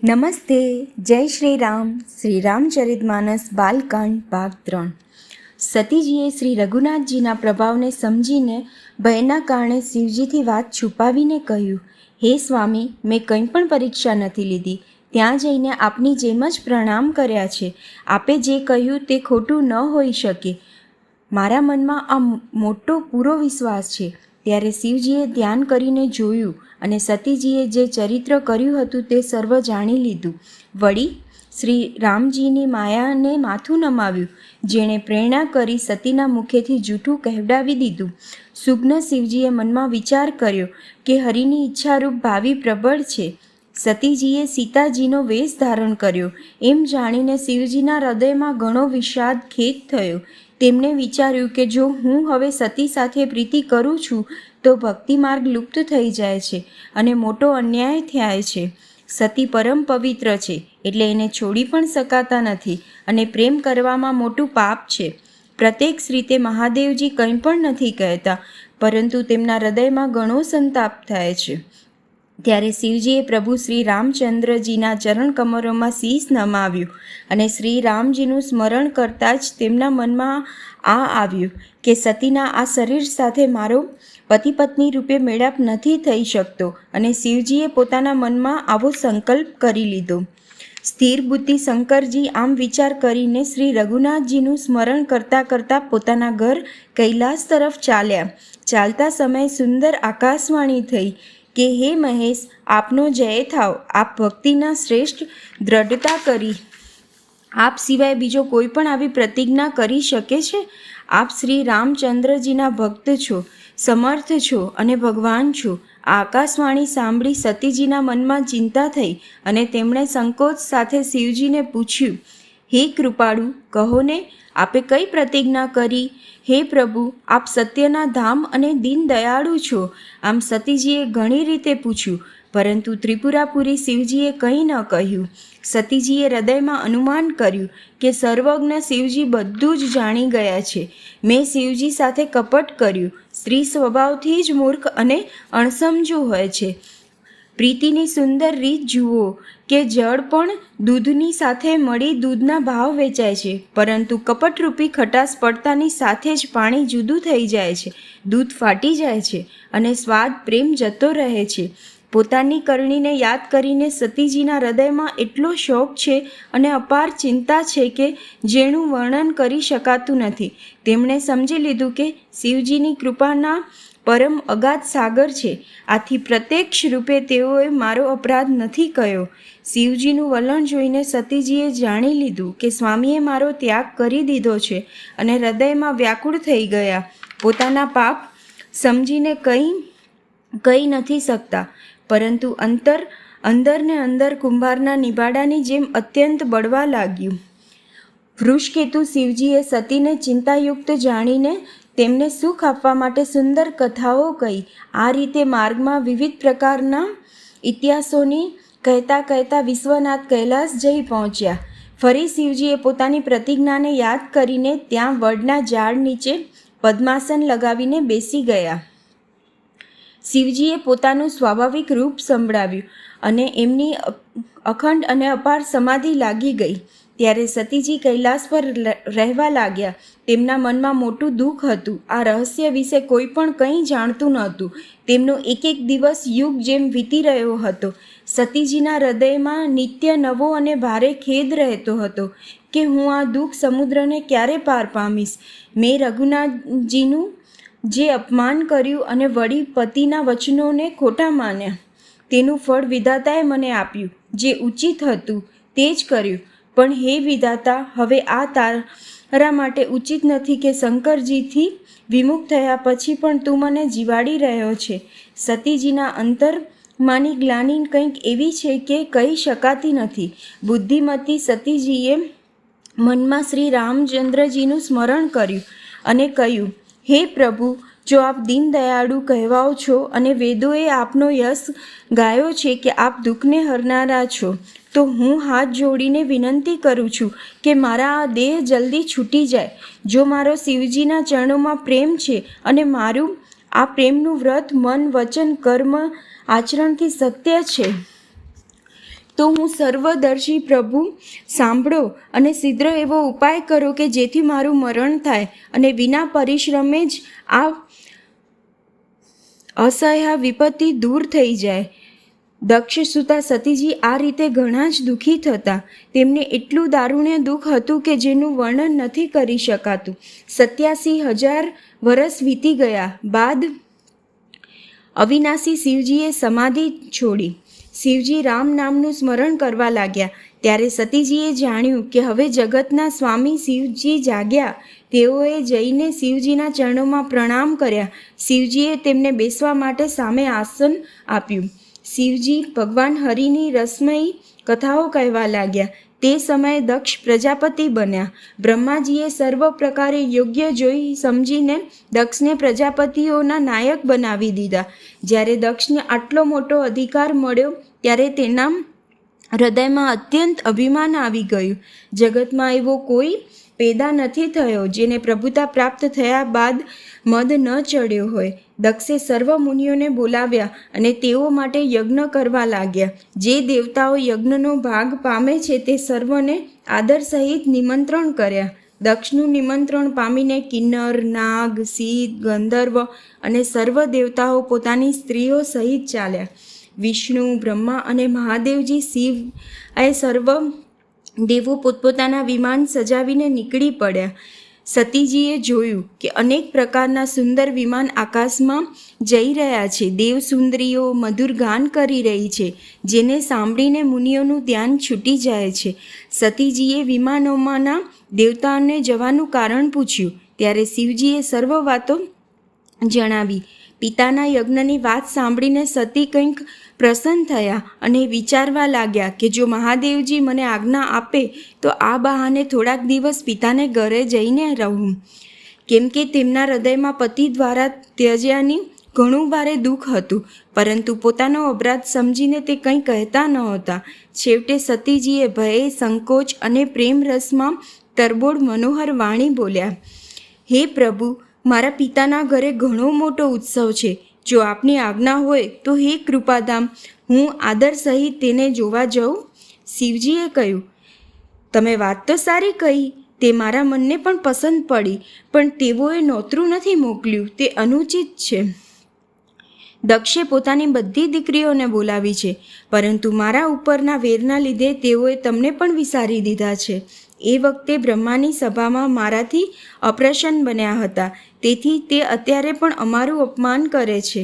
નમસ્તે. જય શ્રી રામ. શ્રી રામચરિતમાનસ બાલકાંડ ભાગ 3. સતીજીએ શ્રી રઘુનાથજીના પ્રભાવને સમજીને ભયના કારણે શિવજીથી વાત છુપાવીને કહ્યું, હે સ્વામી, મેં કંઈ પણ પરીક્ષા નથી લીધી. ત્યાં જઈને આપની જેમ જ પ્રણામ કર્યા છે. આપે જે કહ્યું તે ખોટું ન હોઈ શકે. મારા મનમાં આ મોટો પૂરો વિશ્વાસ છે. ત્યારે શિવજીએ ધ્યાન કરીને જોયું અને સતીજીએ જે ચરિત્ર કર્યું હતું તે સર્વ જાણી લીધું. વળી શ્રી રામજીની માયાને માથું નમાવ્યું, જેણે પ્રેરણા કરી સતીના મુખેથી જૂઠું કહેવડાવી દીધું. સુગ્ન શિવજીએ મનમાં વિચાર કર્યો કે હરિની ઈચ્છારૂપ ભાવિ પ્રબળ છે. સતીજીએ સીતાજીનો વેશ ધારણ કર્યો. એમ જાણીને શિવજીના હૃદયમાં ઘણો વિષાદ ખેદ થયો. તેમણે વિચાર્યું કે જો હું હવે સતી સાથે પ્રીતિ કરું છું તો ભક્તિ માર્ગ લુપ્ત થઈ જાય છે અને મોટો અન્યાય થાય છે. સતી પરમ પવિત્ર છે, એટલે એને છોડી પણ શકાતા નથી અને પ્રેમ કરવામાં મોટું પાપ છે. પ્રત્યક્ષ રીતે મહાદેવજી કંઈ પણ નથી કહેતા, પરંતુ તેમના હૃદયમાં ઘણો સંતાપ થાય છે. ત્યારે શિવજીએ પ્રભુ શ્રી રામચંદ્રજીના ચરણ કમરોમાં શીશ નમાવ્યું અને શ્રી રામજીનું સ્મરણ કરતાં જ તેમના મનમાં આ આવ્યું કે સતીના આ શરીર સાથે મારો પતિ પત્ની રૂપે મેળાપ નથી થઈ શકતો, અને શિવજીએ પોતાના મનમાં આવો સંકલ્પ કરી લીધો. સ્થિર બુદ્ધિ શંકરજી આમ વિચાર કરીને શ્રી રઘુનાથજીનું સ્મરણ કરતાં કરતાં પોતાના ઘર કૈલાસ તરફ ચાલ્યા. ચાલતા સમયે સુંદર આકાશવાણી થઈ કે હે મહેશ, આપનો જય થાવ. આપ ભક્તિના શ્રેષ્ઠ દ્રઢતા કરી. આપ સિવાય બીજો કોઈ પણ આવી પ્રતિજ્ઞા કરી શકે છે? આપ શ્રી રામચંદ્રજીના ભક્ત છો, સમર્થ છો અને ભગવાન છો. આ આકાશવાણી સાંભળી સતીજીના મનમાં ચિંતા થઈ અને તેમણે સંકોચ સાથે શિવજીને પૂછ્યું, હે કૃપાળુ, કહો ને, આપે કઈ પ્રતિજ્ઞા કરી? હે પ્રભુ, આપ સત્યના ધામ અને દીન દયાળુ છો. આમ સતીજીએ ઘણી રીતે પૂછ્યું, પરંતુ ત્રિપુરાપુરી શિવજીએ કંઈ ન કહ્યું. સતીજીએ હૃદયમાં અનુમાન કર્યું કે સર્વજ્ઞ શિવજી બધું જ જાણી ગયા છે. મેં શિવજી સાથે કપટ કર્યું. સ્ત્રી સ્વભાવથી જ મૂર્ખ અને અણસમજુ હોય છે. પ્રીતિની સુંદર રીત જુઓ કે જળ પણ દૂધની સાથે મળી દૂધના ભાવ વેચાય છે, પરંતુ કપટરૂપી ખટાશ પડતાની સાથે જ પાણી જુદું થઈ જાય છે, દૂધ ફાટી જાય છે અને સ્વાદ પ્રેમ જતો રહે છે. પોતાની કરણીને યાદ કરીને સતીજીના હૃદયમાં એટલો શોક છે અને અપાર ચિંતા છે કે જેનું વર્ણન કરી શકાતું નથી. તેમણે સમજી લીધું કે શિવજીની કૃપાના પરમ અગાધ સાગર છે. આથી પ્રત્યક્ષ રૂપે તેઓએ મારો અપરાધ નથી કહ્યો. શિવજીનું વલણ જોઈને સતીજીએ જાણી લીધું કે સ્વામીએ મારો ત્યાગ કરી દીધો છે અને હૃદયમાં વ્યાકુળ થઈ ગયા. પોતાના પાપ સમજીને કહી નથી શકતા, પરંતુ અંદર ને અંદર કુંભારના નિભાડાની જેમ અત્યંત બળવા લાગ્યું. વૃષકેતુ શિવજીએ સતીને ચિંતાયુક્ત જાણીને તેમને સુખ આપવા માટે સુંદર કથાઓ કહી. આ રીતે માર્ગમાં વિવિધ પ્રકારના ઇતિહાસોની કહેતા વિશ્વનાથ કૈલાસ જઈ પહોંચ્યા. ફરી શિવજીએ પોતાની પ્રતિજ્ઞાને યાદ કરીને ત્યાં વડના ઝાડ નીચે પદ્માસન લગાવીને બેસી ગયા. શિવજીએ પોતાનું સ્વાભાવિક રૂપ સંભળાવ્યું અને એમની અખંડ અને અપાર સમાધિ લાગી ગઈ. ત્યારે સતીજી કૈલાસ પર રહેવા લાગ્યા. તેમના મનમાં મોટું દુઃખ હતું. આ રહસ્ય વિશે કોઈ પણ કંઈ જાણતું નહોતું. તેમનો એક એક દિવસ યુગ જેમ વીતી રહ્યો હતો. સતીજીના હૃદયમાં નિત્ય નવો અને ભારે ખેદ રહેતો હતો કે હું આ દુઃખ સમુદ્રને ક્યારે પાર પામીશ. મેં રઘુનાથજીનું જે અપમાન કર્યું અને વળી પતિના વચનોને ખોટા માન્યા, તેનું ફળ વિધાતાએ મને આપ્યું. જે ઉચિત હતું તે જ કર્યું. પણ હે વિધાતા, હવે આ તારા માટે ઉચિત નથી કે શંકરજીથી વિમુખ થયા પછી પણ તું મને જીવાડી રહ્યો છે. સતીજીના અંતરમાંની ગ્લાનિ કંઈક એવી છે કે કહી શકાતી નથી. બુદ્ધિમતી સતીજીએ મનમાં શ્રી રામચંદ્રજીનું સ્મરણ કર્યું અને કહ્યું, હે પ્રભુ, જો આપ દીન દયાળુ કહેવાઓ છો અને વેદોએ આપનો યશ ગાયો છે કે આપ દુઃખને હરનારા છો, તો હું હાથ જોડીને વિનંતી કરું છું કે મારા આ દેહ જલ્દી છૂટી જાય. જો મારો શિવજીના ચરણોમાં પ્રેમ છે અને મારું આ પ્રેમનું વ્રત મન વચન કર્મ આચરણથી સત્ય છે, તો હું સર્વદર્શી પ્રભુ સાંભળો અને શીઘ્ર એવો ઉપાય કરો કે જેથી મારું મરણ થાય અને વિના પરિશ્રમે જ આ અસહ્ય વિપત્તિ દૂર થઈ જાય. દક્ષ સૂતા સતીજી આ રીતે ઘણા જ દુઃખી થતા. તેમને એટલું દારૂણ્ય દુઃખ હતું કે જેનું વર્ણન નથી કરી શકાતું. 87,000 વર્ષ વીતી ગયા બાદ અવિનાશી શિવજીએ સમાધિ છોડી. શિવજી રામ નામનું સ્મરણ કરવા લાગ્યા. ત્યારે સતીજીએ જાણ્યું કે હવે જગતના સ્વામી શિવજી જાગ્યા. તેઓએ જઈને શિવજીના ચરણોમાં પ્રણામ કર્યા. શિવજીએ તેમને બેસવા માટે સામે આસન આપ્યું. શિવજી ભગવાન હરિની રસમયી કથાઓ કહેવા લાગ્યા. તે સમયે દક્ષ પ્રજાપતિ બન્યા. બ્રહ્માજીએ સર્વ પ્રકારે યોગ્ય જોઈ સમજીને દક્ષને પ્રજાપતિઓના નાયક બનાવી દીધા. જ્યારે દક્ષને આટલો મોટો અધિકાર મળ્યો ત્યારે તેના હૃદયમાં અત્યંત અભિમાન આવી ગયું. જગતમાં એવો કોઈ પેદા નથી થયો જેને પ્રભુતા પ્રાપ્ત થયા બાદ મદ ન ચડ્યો હોય. દક્ષે સર્વ મુનિઓને બોલાવ્યા અને તેઓ માટે યજ્ઞ કરવા લાગ્યા. જે દેવતાઓ યજ્ઞનો ભાગ પામે છે તે સર્વને આદર સહિત નિમંત્રણ કર્યા. દક્ષનું નિમંત્રણ પામીને કિન્નર, નાગ, સિદ્ધ, ગંધર્વ અને સર્વ દેવતાઓ પોતાની સ્ત્રીઓ સહિત ચાલ્યા. વિષ્ણુ, બ્રહ્મા અને મહાદેવજી શિવ એ સર્વ દેવો પોતપોતાના વિમાન સજાવીને નીકળી પડ્યા. સતીજીએ જોયું કે અનેક પ્રકારના સુંદર વિમાન આકાશમાં જઈ રહ્યા છે. દેવસુંદરીઓ મધુર ગાન કરી રહી છે, જેને સાંભળીને મુનિઓનું ધ્યાન છૂટી જાય છે. સતીજીએ વિમાનોમાંના દેવતાઓને જવાનું કારણ પૂછ્યું. ત્યારે શિવજીએ સર્વ વાતો જણાવી. પિતાના યજ્ઞની વાત સાંભળીને સતી કંઈક પ્રસન્ન થયા અને વિચારવા લાગ્યા કે જો મહાદેવજી મને આજ્ઞા આપે તો આ બહાને થોડાક દિવસ પિતાને ઘરે જઈને રહું, કેમ કે તેમના હૃદયમાં પતિ દ્વારા ત્યજ્યાની ઘણું ભારે દુઃખ હતું. પરંતુ પોતાનો અપરાધ સમજીને તે કંઈ કહેતા નહોતા. છેવટે સતીજીએ ભય, સંકોચ અને પ્રેમ રસમાં તરબોળ મનોહર વાણી બોલ્યા. હે પ્રભુ, મારા પિતાના ઘરે ઘણો મોટો ઉત્સવ છે. જો આપની આજ્ઞા હોય તો હે કૃપાધામ, હું આદર સહિત તેને જોવા જાઉં. શિવજીએ કહ્યું, તમે વાત તો સારી કહી, તે મારા મનને પણ પસંદ પડી, પણ તેઓએ નોતરું નથી મોકલ્યું, તે અનુચિત છે. દક્ષે પોતાની બધી દીકરીઓને બોલાવી છે, પરંતુ મારા ઉપરના વેરના લીધે તેઓએ તમને પણ વિસારી દીધા છે. એ વખતે બ્રહ્માની સભામાં મારાથી અપ્રસન્ન બન્યા હતા, તેથી તે અત્યારે પણ અમારું અપમાન કરે છે.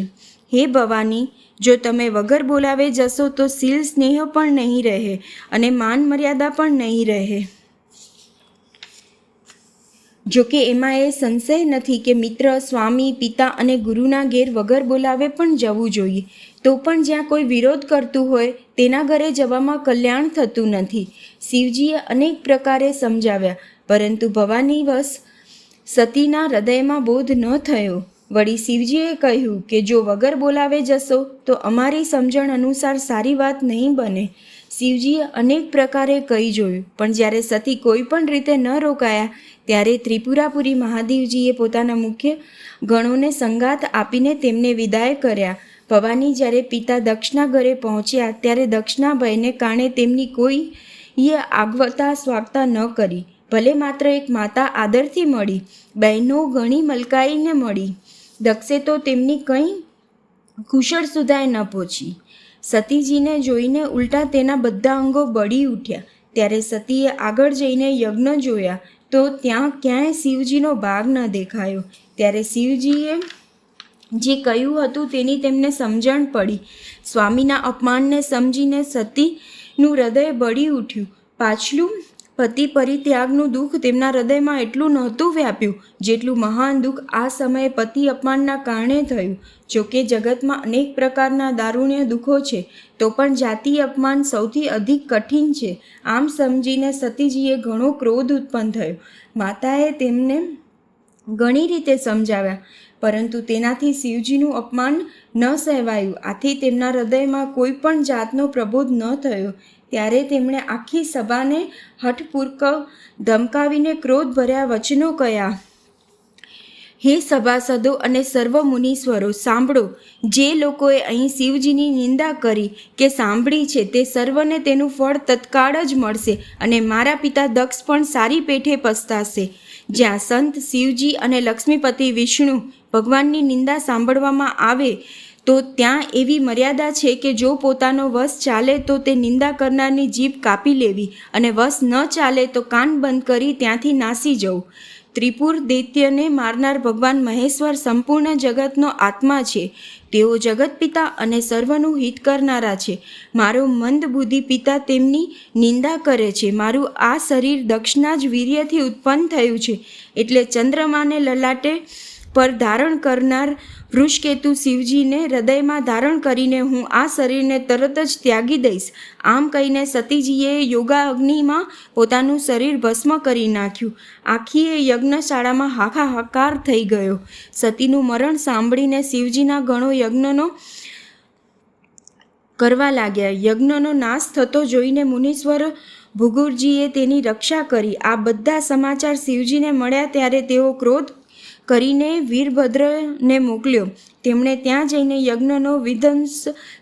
હે ભવાની, જો તમે વગર બોલાવે જશો તો શીલ સ્નેહ પણ નહીં રહે અને માન મર્યાદા પણ નહીં રહે. જોકે એમાં એ સંશય નથી કે મિત્ર, સ્વામી, પિતા અને ગુરુના ઘેર વગર બોલાવે પણ જવું જોઈએ. તો પણ જ્યાં કોઈ વિરોધ કરતું હોય તેના ઘરે જવામાં કલ્યાણ થતું નથી. શિવજીએ અનેક પ્રકારે સમજાવ્યા, પરંતુ ભવાનીવશ સતીના હૃદયમાં બોધ ન થયો. વળી શિવજીએ કહ્યું કે જો વગર બોલાવે જશો તો અમારી સમજણ અનુસાર સારી વાત નહીં બને. શિવજીએ અનેક પ્રકારે કહી જોયું, પણ જ્યારે સતી કોઈ પણ રીતે ન રોકાયા ત્યારે ત્રિપુરાપુરી મહાદેવજીએ પોતાના મુખ્ય ગણોને સંગાત આપીને તેમને વિદાય કર્યા. ભવાની જ્યારે પિતા દક્ષના ઘરે પહોંચ્યા ત્યારે દક્ષના ભયને કારણે તેમની કોઈએ આગવતા સ્વાગતા ન કરી. ભલે માત્ર એક માતા આદરથી મળી, બહેનો ઘણી મલકાઈને મળી, દક્ષે તો તેમની કંઈ કુશળ સુધાય ન પહોંચી. સતીજીને જોઈને ઉલટા તેના બધા અંગો બળી ઉઠ્યા. ત્યારે સતીએ આગળ જઈને યજ્ઞ જોયા તો ત્યાં ક્યાંય શિવજીનો ભાગ ન દેખાયો. ત્યારે શિવજીએ જે કહ્યું હતું તેની તેમને સમજણ પડી. સ્વામીના અપમાનને સમજીને સતીનું હૃદય બળી ઉઠ્યું. પાછલું પતિ પરિત્યાગનું દુઃખ તેમના હૃદયમાં એટલું નહોતું વ્યાપ્યું જેટલું મહાન દુઃખ આ સમયે પતિ અપમાનના કારણે થયું. જોકે જગતમાં અનેક પ્રકારના દારૂણ્ય દુઃખો છે, તો પણ જાતિ અપમાન સૌથી અધિક કઠિન છે. આમ સમજીને સતીજીએ ઘણો ક્રોધ ઉત્પન્ન થયો. માતાએ તેમને ઘણી રીતે સમજાવ્યા, પરંતુ તેનાથી શિવજીનું અપમાન ન સહેવાયું. આથી તેમના હૃદયમાં કોઈ પણ જાતનો પ્રબોધ ન થયો. ત્યારે તેમણે આખી સભાને હઠપૂર્વક ધમકાવીને ક્રોધભર્યા વચનો કહ્યા. હે સભાસદો અને સર્વ મુનીશ્વરો, સાંભળો. જે લોકોએ અહીં શિવજીની નિંદા કરી કે સાંભળી છે તે સર્વને તેનું ફળ તત્કાળ જ મળશે અને મારા પિતા દક્ષ પણ સારી પેઠે પસ્તાશે. જ્યાં સંત શિવજી અને લક્ષ્મીપતિ વિષ્ણુ ભગવાનની નિંદા સાંભળવામાં આવે તો ત્યાં એવી મર્યાદા છે કે જો પોતાનો વશ ચાલે તો તે નિંદા કરનારની જીભ કાપી લેવી અને વશ ન ચાલે તો કાન બંધ કરી ત્યાંથી નાસી જવું. ત્રિપુર દૈત્યને મારનાર ભગવાન મહેશ્વર સંપૂર્ણ જગતનો આત્મા છે. તેઓ જગત પિતા અને સર્વનું હિત કરનારા છે. મારો મંદ બુદ્ધિ પિતા તેમની નિંદા કરે છે. મારું આ શરીર દક્ષના જ વીર્યથી ઉત્પન્ન થયું છે. એટલે ચંદ્રમાને લલાટે પર ધારણ કરનાર વૃષકેતુ શિવજીને હૃદયમાં ધારણ કરીને હું આ શરીરને તરત જ ત્યાગી દઈશ. આમ કહીને સતીજીએ યોગાગ્નિમાં પોતાનું શરીર ભસ્મ કરી નાખ્યું. આખી યજ્ઞશાળામાં હાહાકાર થઈ ગયો. સતીનું મરણ સાંભળીને શિવજીના ગણો યજ્ઞનો કરવા લાગ્યા. યજ્ઞનો નાશ થતો જોઈને મુનીશ્વર ભૃગુજીએ તેની રક્ષા કરી. આ બધા સમાચાર શિવજીને મળ્યા ત્યારે તેઓ ક્રોધ કરીને વીરભદ્રને મોકલ્યો. તેમણે ત્યાં જઈને યજ્ઞનો વિધ્વંસ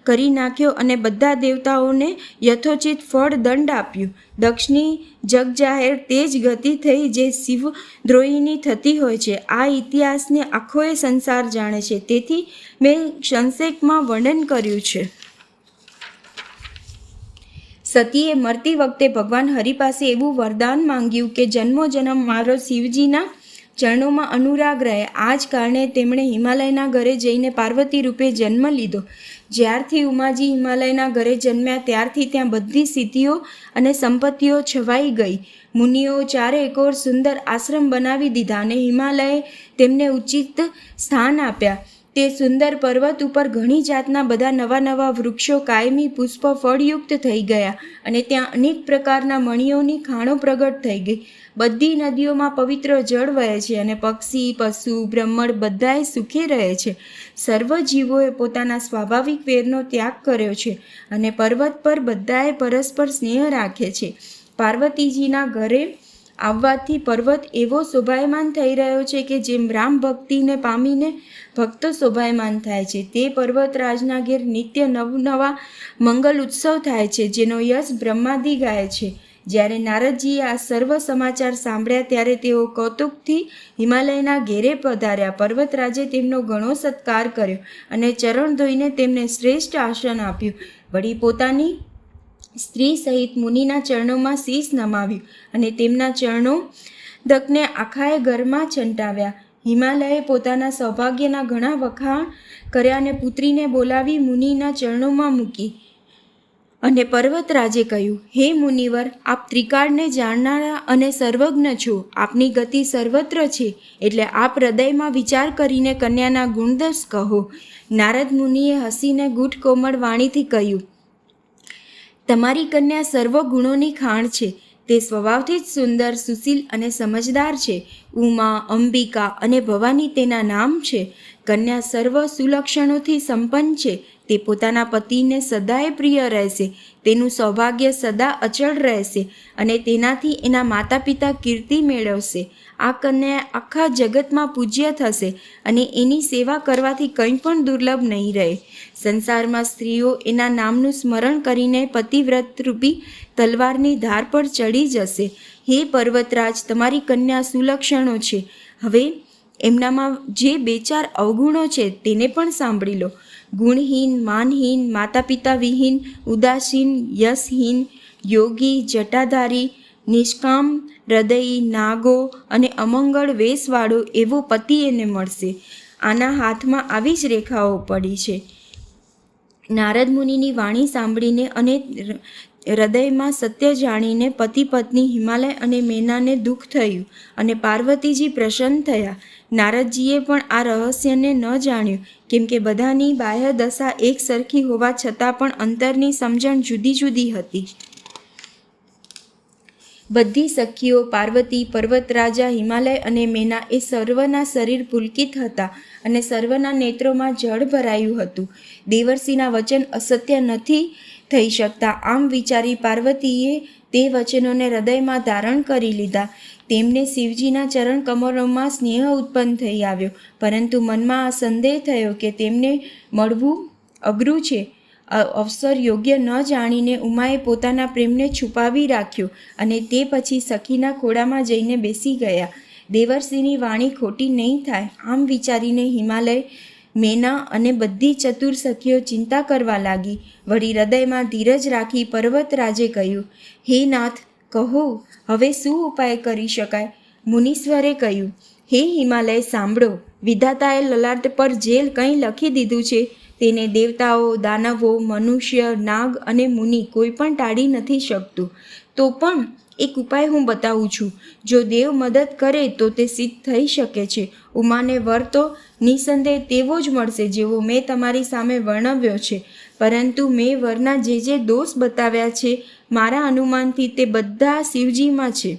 કરી નાખ્યો અને બધા દેવતાઓને યથોચિત ફળ દંડ આપ્યું. દક્ષની જગજાહેર તેજ ગતિ થઈ જે શિવદ્રોહીની થતી હોય છે. આ ઇતિહાસને આખોય સંસાર જાણે છે. તેથી મેં સંક્ષેપમાં વર્ણન કર્યું છે. સતીએ મરતી વખતે ભગવાન હરિ પાસે એવું વરદાન માંગ્યું કે જન્મો જન્મ મારો શિવજીના ચરણોમાં અનુરાગ રહે. આ જ કારણે તેમણે હિમાલયના ઘરે જઈને પાર્વતી રૂપે જન્મ લીધો. જ્યારથી ઉમાજી હિમાલયના ઘરે જન્મ્યા ત્યારથી ત્યાં બધી સિદ્ધિઓ અને સંપત્તિઓ છવાઈ ગઈ. મુનિઓ ચારે એકોર સુંદર આશ્રમ બનાવી દીધા અને હિમાલયે તેમને ઉચિત સ્થાન આપ્યા. તે સુંદર પર્વત ઉપર ઘણી જાતના બધા નવા નવા વૃક્ષો કાયમી પુષ્પ ફળયુક્ત થઈ ગયા અને ત્યાં અનેક પ્રકારના મણિઓની ખાણો પ્રગટ થઈ ગઈ. બધી નદીઓમાં પવિત્ર જળ વહે છે અને પક્ષી પશુ બ્રહ્મણ બધાએ સુખે રહે છે. સર્વ જીવોએ પોતાના સ્વાભાવિક વેરનો ત્યાગ કર્યો છે અને પર્વત પર બધાએ પરસ્પર સ્નેહ રાખે છે. પાર્વતીજીના ઘરે આવવાથી પર્વત એવો શોભાયમાન થઈ રહ્યો છે કે જેમ રામ ભક્તિને પામીને ભક્તો શોભાયમાન થાય છે. તે પર્વતરાજના ઘેર નિત્ય નવનવા મંગલ ઉત્સવ થાય છે જેનો યશ બ્રહ્માદિ ગાય છે. જ્યારે નારદજીએ આ સર્વ સમાચાર સાંભળ્યા ત્યારે તેઓ કૌતુકથી હિમાલયના ઘેરે પધાર્યા. પર્વતરાજે તેમનો ઘણો સત્કાર કર્યો અને ચરણ ધોઈને તેમને શ્રેષ્ઠ આસન આપ્યું. વળી પોતાની સ્ત્રી સહિત મુનિના ચરણોમાં શીશ નમાવ્યું અને તેમના ચરણો દકને આખાએ ઘરમાં છંટાવ્યા. હિમાલયે પોતાના સૌભાગ્યના ઘણા વખાણ કર્યા અને પુત્રીને બોલાવી મુનિના ચરણોમાં મૂકી અને પર્વતરાજે કહ્યું, હે મુનિવર, આપ ત્રિકાળને જાણનારા અને સર્વજ્ઞ છો. આપની ગતિ સર્વત્ર છે, એટલે આપ હૃદયમાં વિચાર કરીને કન્યાના ગુણદોષ કહો. નારદ મુનિએ હસીને ગૂઢ કોમળ વાણીથી કહ્યું, તમારી કન્યા સર્વ ગુણોની ખાણ છે. તે સ્વભાવથી જ સુંદર, સુશીલ અને સમજદાર છે. ઉમા, અંબિકા અને ભવાની તેના નામ છે. કન્યા સર્વ સુલક્ષણોથી સંપન્ન છે. તે પોતાના પતિને સદાય પ્રિય રહેશે. તેનું સૌભાગ્ય સદા અચળ રહેશે અને તેનાથી એના માતા પિતા કીર્તિ મેળવશે. આ કન્યા આખા જગતમાં પૂજ્ય થશે અને એની સેવા કરવાથી કંઈ પણ દુર્લભ નહીં રહે. સંસારમાં સ્ત્રીઓ એના નામનું સ્મરણ કરીને પતિવ્રતરૂપી તલવારની ધાર પર ચડી જશે. હે પર્વતરાજ, તમારી કન્યા સુલક્ષણો છે. હવે એમનામાં જે 2-4 અવગુણો છે તેને પણ સાંભળી લો. ગુણહીન, માનહીન, માતા પિતા વિહીન, ઉદાસીન, યશહીન, યોગી, જટાધારી, નિષ્કામ, હૃદયી, નાગો અને અમંગળ વેશવાળો એવો પતિ એને મળશે. આના હાથમાં આવી જ રેખાઓ પડી છે. નારદ મુનિની વાણી સાંભળીને અને હૃદયમાં સત્ય જાણીને પતિ પત્ની હિમાલય અને મેનાને દુઃખ થયું અને પાર્વતીજી પ્રસન્ન થયા. નારદજીએ પણ આ રહસ્યને ન જાણ્યું, કેમ કે બધાની બાહ્ય દશા એક સરખી હોવા છતાં પણ અંતરની સમજણ જુદી જુદી હતી. બધી સખીઓ પાર્વતી, પર્વતરાજા, હિમાલય અને મેના એ સર્વના શરીર પુલકિત હતા અને સર્વના નેત્રોમાં જળ ભરાયું હતું. દેવર્ષિના વચન અસત્ય નથી થઈ શકતા. આમ વિચારી પાર્વતીએ તે વચનોને હૃદયમાં ધારણ કરી લીધા. તેમને શિવજીના ચરણ કમરોમાં સ્નેહ ઉત્પન્ન થઈ આવ્યો, પરંતુ મનમાં આ સંદેહ થયો કે તેમને મળવું અઘરું છે. અવસર યોગ્ય ન જાણીને ઉમાએ પોતાના પ્રેમને છુપાવી રાખ્યો અને તે પછી સખીના ખોળામાં જઈને બેસી ગયા. દેવર્ષિની વાણી ખોટી નહીં થાય, આમ વિચારીને હિમાલય, મેના અને બધી ચતુર સખીઓ ચિંતા કરવા લાગી. વળી હૃદયમાં ધીરજ રાખી પર્વતરાજે કહ્યું, હે નાથ, કહો હવે શું ઉપાય કરી શકાય? મુનીશ્વરે કહ્યું, હે હિમાલય, સાંભળો. વિધાતાએ લલાટ પર જે કંઈ લખી દીધું છે તેને દેવતાઓ, દાનવો, મનુષ્ય, નાગ અને મુનિ કોઈ પણ ટાળી નથી શકતું. તો પણ એક ઉપાય હું બતાવું છું. જો દેવ મદદ કરે તો તે સિદ્ધ થઈ શકે છે. ઉમાને વર તો નિસંદેહ તેવો જ મળશે જેવો મેં તમારી સામે વર્ણવ્યો છે, પરંતુ મેં વરના જે દોષ બતાવ્યા છે, મારા અનુમાનથી તે બધા શિવજીમાં છે.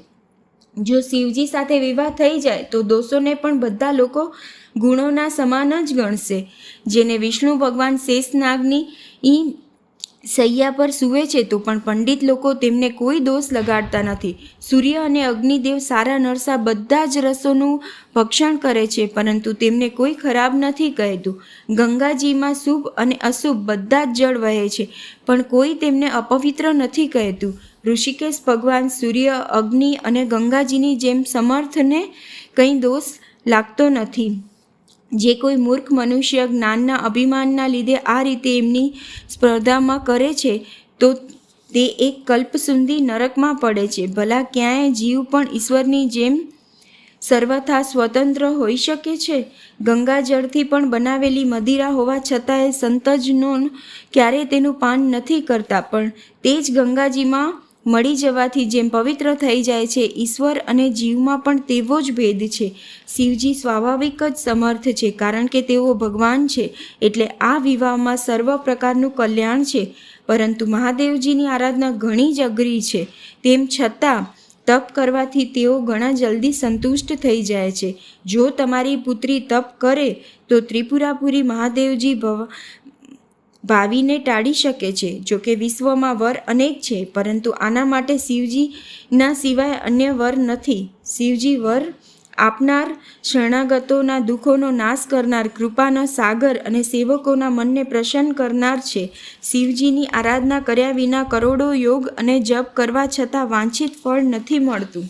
જો શિવજી સાથે વિવાહ થઈ જાય તો દોષોને પણ બધા લોકો ગુણોના સમાન જ ગણશે. જેને વિષ્ણુ ભગવાન શેષનાગની સૈયા પર સૂવે છે તો પણ પંડિત લોકો તેમને કોઈ દોષ લગાડતા નથી. સૂર્ય અને અગ્નિદેવ સારા નરસા બધા જ રસોનું ભક્ષણ કરે છે, પરંતુ તેમને કોઈ ખરાબ નથી કહેતું. ગંગાજીમાં શુભ અને અશુભ બધા જ જળ વહે છે, પણ કોઈ તેમને અપવિત્ર નથી કહેતું. ઋષિકેશ ભગવાન સૂર્ય, અગ્નિ અને ગંગાજીની જેમ સમર્થને કંઈ દોષ લાગતો નથી. જે કોઈ મૂર્ખ મનુષ્ય જ્ઞાનના અભિમાનના લીધે આ રીતે એમની સ્પર્ધામાં કરે છે તો તે એક કલ્પ સુધી નરકમાં પડે છે. ભલા ક્યાંય જીવ પણ ઈશ્વરની જેમ સર્વથા સ્વતંત્ર હોઈ શકે છે? ગંગાજળથી પણ બનાવેલી મદિરા હોવા છતાંય સંતજનો ક્યારેય તેનું પાન નથી કરતા, પણ તે જ ગંગાજીમાં મળી જવાથી જેમ પવિત્ર થઈ જાય છે, ઈશ્વર અને જીવમાં પણ તેવો જ ભેદ છે. શિવજી સ્વાભાવિક જ સમર્થ છે, કારણ કે તેઓ ભગવાન છે, એટલે આ વિવાહમાં સર્વ પ્રકારનું કલ્યાણ છે. પરંતુ મહાદેવજીની આરાધના ઘણી જ અઘરી છે. તેમ છતાં તપ કરવાથી તેઓ ઘણા જલ્દી સંતુષ્ટ થઈ જાય છે. જો તમારી પુત્રી તપ કરે તો ત્રિપુરાપુરી મહાદેવજી ભાવીને ટાળી શકે છે. જોકે વિશ્વમાં વર અનેક છે, પરંતુ આના માટે શિવજીના સિવાય અન્ય વર નથી. શિવજી વર આપનાર, શરણાગતોના દુઃખોનો નાશ કરનાર, કૃપાનો સાગર અને સેવકોના મનને પ્રસન્ન કરનાર છે. શિવજીની આરાધના કર્યા વિના કરોડો યોગ અને જપ કરવા છતાં વાંછિત ફળ નથી મળતું.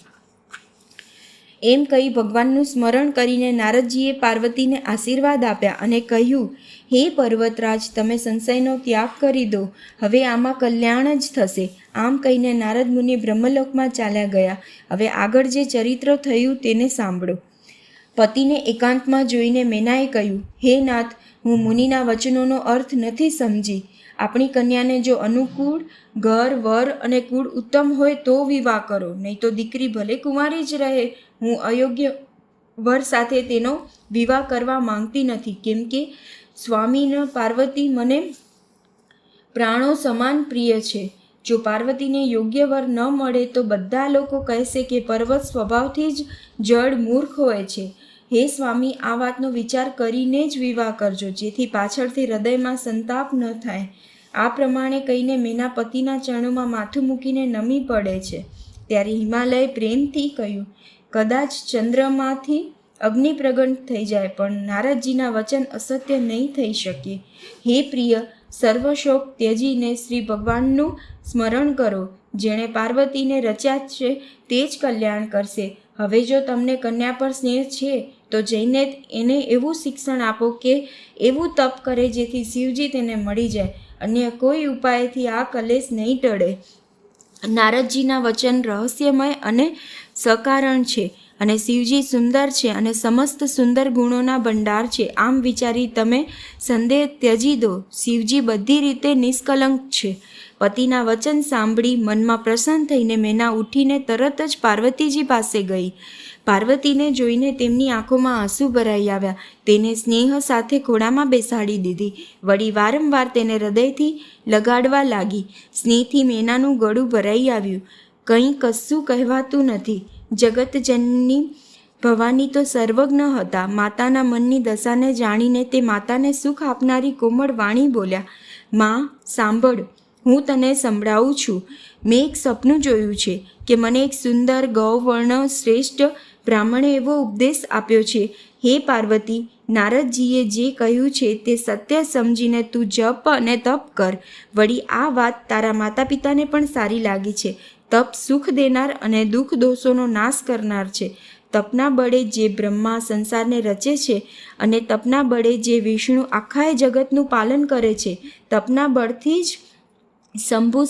એમ કહી ભગવાનનું સ્મરણ કરીને નારદજીએ પાર્વતીને આશીર્વાદ આપ્યા અને કહ્યું, હે પર્વતરાજ, તમે સંશયનો ત્યાગ કરી દો. હવે આમાં કલ્યાણ જ થશે. આમ કહીને નારદ મુનિ બ્રહ્મલોકમાં ચાલ્યા ગયા. હવે આગળ જે ચરિત્ર થયું તેને સાંભળો. પતિને એકાંતમાં જોઈને મેનાએ કહ્યું, હે નાથ, હું મુનિના વચનોનો અર્થ નથી સમજી. આપણી કન્યાને જો અનુકૂળ ઘર, વર અને કુળ ઉત્તમ હોય તો વિવાહ કરો, નહીં તો દીકરી ભલે કુંવારી જ રહે. હું અયોગ્ય વર સાથે તેનો વિવાહ કરવા માંગતી નથી, કેમ કે સ્વામીન પાર્વતી મને પ્રાણો સમાન પ્રિય છે. જો પાર્વતીને યોગ્ય વર ન મળે તો બધા લોકો કહેશે કે પર્વત સ્વભાવથી જ જડ મૂર્ખ હોય છે. હે સ્વામી, આ વાતનો વિચાર કરીને જ વિવાહ કરજો, જેથી પાછળથી હૃદયમાં સંતાપ ન થાય. આ પ્રમાણે કહીને મેના પતિના ચરણોમાં માથું મૂકીને નમી પડે છે. ત્યારે હિમાલયે પ્રેમથી કહ્યું, કદાચ ચંદ્રમાંથી અગ્નિ પ્રગટ થઈ જાય, પણ નારદજીના વચન અસત્ય નહીં થઈ શકે. હે પ્રિય, સર્વ શોક ત્યજીને શ્રી ભગવાનનું સ્મરણ કરો. જેણે પાર્વતીને રચ્યા છે તે જ કલ્યાણ કરશે. હવે જો તમને કન્યા પર સ્નેહ છે તો જઈને એને એવું શિક્ષણ આપો કે એવું તપ કરે જેથી શિવજી તેને મળી જાય. અન્ય કોઈ ઉપાયથી આ કલેશ નહીં ટળે. નારદજીના વચન રહસ્યમય અને સકારણ છે, અને શિવજી સુંદર છે અને સમસ્ત સુંદર ગુણોના ભંડાર છે. આમ વિચારી તમે સંદેહ ત્યજી દો. શિવજી બધી રીતે નિષ્કલંક છે. પતિના વચન સાંભળી મનમાં પ્રસન્ન થઈને મેના ઉઠીને તરત જ પાર્વતીજી પાસે ગઈ. પાર્વતીને જોઈને તેમની આંખોમાં આંસુ ભરાઈ આવ્યા. તેને સ્નેહ સાથે ખોળામાં બેસાડી દીધી. વળી વારંવાર તેને હૃદયથી લગાડવા લાગી. સ્નેહથી મેનાનું ગળું ભરાઈ આવ્યું. કંઈ કશું કહેવાતું નથી. જગતજનની ભવાની તો સર્વજ્ઞ હતા. માતાના મનની દશાને જાણીને તે માતાને સુખ આપનારી કોમળ વાણી બોલ્યા, માં સાંભળ, હું તને સંભળાવું છું. મેં એક સપનું જોયું છે કે મને એક સુંદર ગૌવર્ણ શ્રેષ્ઠ બ્રાહ્મણે એવો ઉપદેશ આપ્યો છે, હે પાર્વતી, નારદજીએ જે કહ્યું છે તે સત્ય સમજીને તું જપ અને તપ કર. વળી આ વાત તારા માતા પિતાને પણ સારી લાગી છે. તપ સુખ દેનાર અને દુઃખ દોષોનો નાશ કરનાર છે. તપના બળે જે બ્રહ્મા સંસારને રચે છે અને તપના બળે જે વિષ્ણુ આખાય જગતનું પાલન કરે છે, તપના બળથી જ શંભુ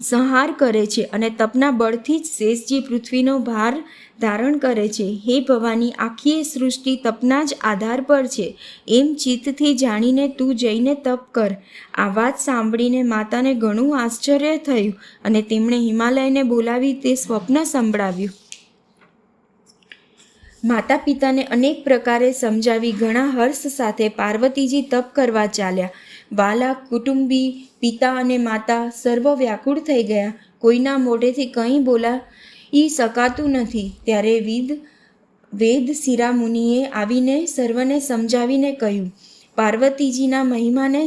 સંહાર કરે છે અને તપના બળથી જ શેષજી પૃથ્વીનો ભાર ધારણ કરે છે. હે ભવાની, આખી સૃષ્ટિ તપના જ આધાર પર છે એમ ચિત્તથી જાણીને તું જઈને તપ કર. આ વાત સાંભળીને માતાને ઘણું આશ્ચર્ય થયું અને તેમણે હિમાલયને બોલાવી તે સ્વપ્ન સંભળાવ્યું. માતા પિતાને અનેક પ્રકારે સમજાવી ઘણા હર્ષ સાથે પાર્વતીજી તપ કરવા ચાલ્યા. વાલા કુટુંબી, પિતા અને માતા સર્વ વ્યાકુળ થઈ ગયા. કોઈના મોઢેથી કંઈ બોલાવી શકાતું નથી. ત્યારે વેદ શિરામુનિએ આવીને સર્વને સમજાવીને કહ્યું. પાર્વતીજીના મહિમાને